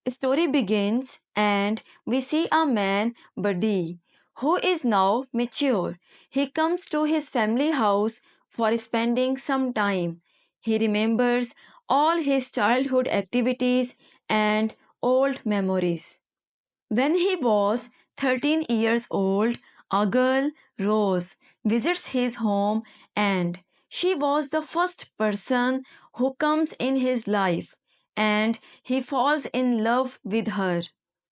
Story begins and we see a man, Buddy, who is now mature. He comes to his family house for spending some time. He remembers all his childhood activities and old memories. When he was 13 years old, a girl, Rose, visits his home and she was the first person who comes in his life and he falls in love with her.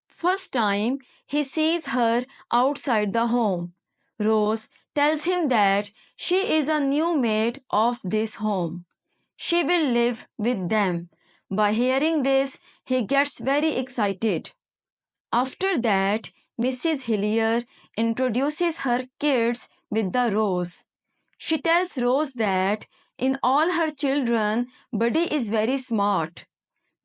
First time he sees her outside the home. Rose tells him that she is a new maid of this home. She will live with them. By hearing this, he gets very excited. After that, Mrs. Hillier introduces her kids with the Rose. She tells Rose that in all her children, Buddy is very smart.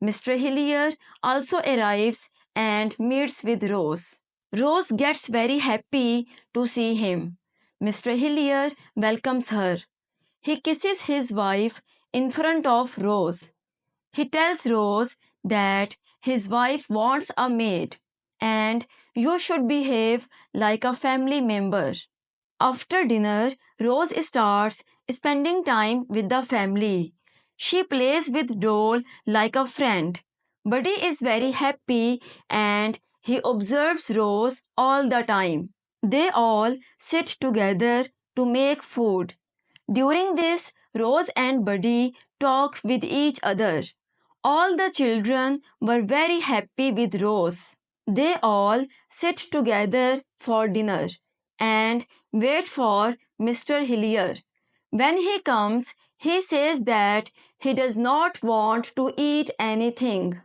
Mr. Hillier also arrives and meets with Rose. Rose gets very happy to see him. Mr. Hillier welcomes her. He kisses his wife in front of Rose. He tells Rose that his wife wants a maid and you should behave like a family member. After dinner, Rose starts spending time with the family. She plays with doll like a friend. Buddy is very happy and he observes Rose all the time. They all sit together to make food. During this, Rose and Buddy talk with each other. All the children were very happy with Rose. They all sit together for dinner and wait for Mr. Hillier. When he comes, he says that he does not want to eat anything.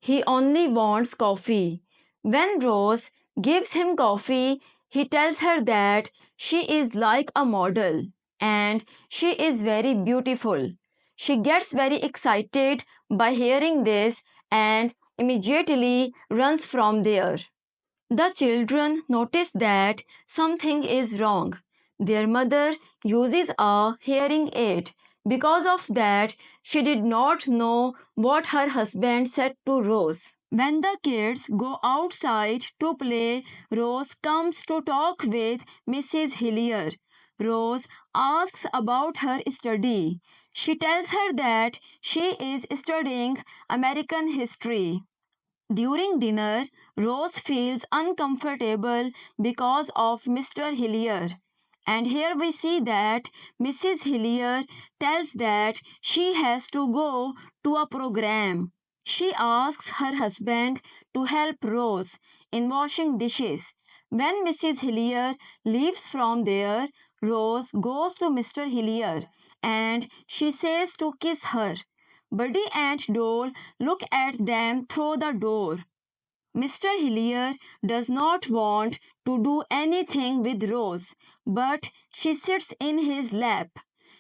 He only wants coffee. When Rose gives him coffee, he tells her that she is like a model and she is very beautiful. She gets very excited by hearing this and immediately runs from there. The children notice that something is wrong. Their mother uses a hearing aid. Because of that, she did not know what her husband said to Rose. When the kids go outside to play, Rose comes to talk with Mrs. Hillier. Rose asks about her study. She tells her that she is studying American history. During dinner, Rose feels uncomfortable because of Mr. Hillier. And here we see that Mrs. Hillier tells that she has to go to a program. She asks her husband to help Rose in washing dishes. When Mrs. Hillier leaves from there, Rose goes to Mr. Hillier and she says to kiss her. Buddy and Doll look at them through the door. Mr. Hillier does not want to do anything with Rose, but she sits in his lap.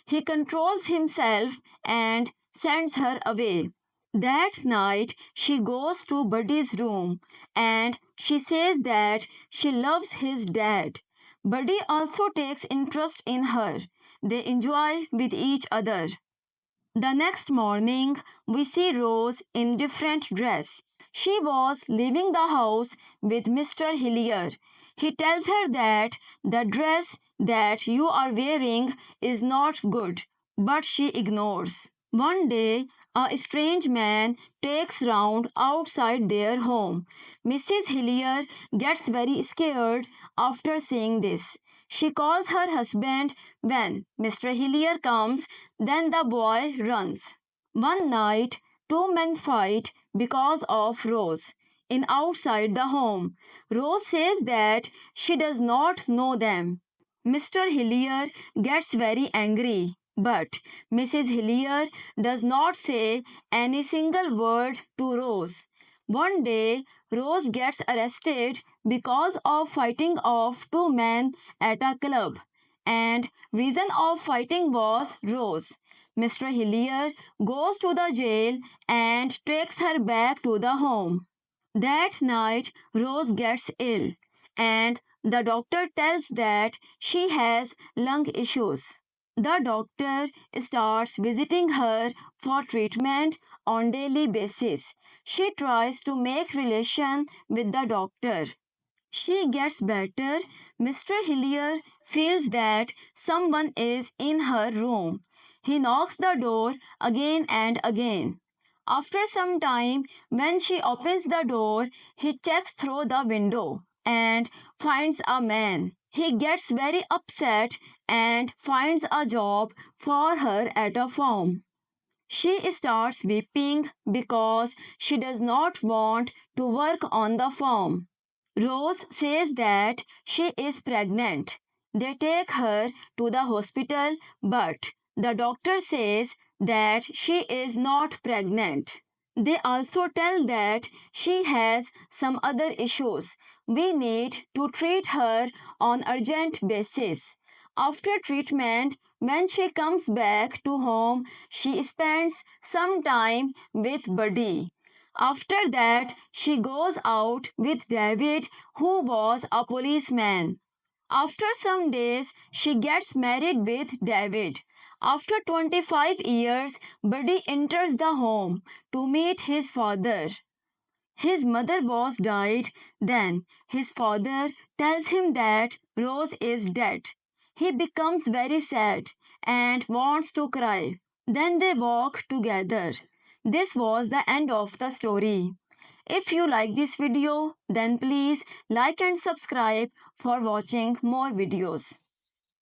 He controls himself and sends her away. That night, she goes to Buddy's room and she says that she loves his dad. Buddy also takes interest in her. They enjoy with each other. The next morning, we see Rose in different dress. She was leaving the house with Mr. Hillier. He tells her that the dress that you are wearing is not good, but she ignores. One day, a strange man takes round outside their home. Mrs. Hillier gets very scared after seeing this. She calls her husband. When Mr. Hillier comes, then the boy runs. One night, two men fight because of Rose. In outside the home, Rose says that she does not know them. Mr. Hillier gets very angry, but Mrs. Hillier does not say any single word to Rose. One day, Rose gets arrested because of fighting of two men at a club, and reason of fighting was Rose. Mr. Hillier goes to the jail and takes her back to the home. That night, Rose gets ill, and the doctor tells that she has lung issues. The doctor starts visiting her for treatment on daily basis. She tries to make relation with the doctor. She gets better. Mr. Hillier feels that someone is in her room. He knocks the door again and again. After some time, when she opens the door, he checks through the window and finds a man. He gets very upset and finds a job for her at a farm. She starts weeping because she does not want to work on the farm. Rose says that she is pregnant. They take her to the hospital, but the doctor says that she is not pregnant. They also tell that she has some other issues. We need to treat her on urgent basis. After treatment, when she comes back to home, she spends some time with Buddy. After that, she goes out with David, who was a policeman. After some days, she gets married with David. After 25 years, Buddy enters the home to meet his father. His mother was died. Then his father tells him that Rose is dead. He becomes very sad and wants to cry. Then they walk together. This was the end of the story. If you like this video, then please like and subscribe for watching more videos.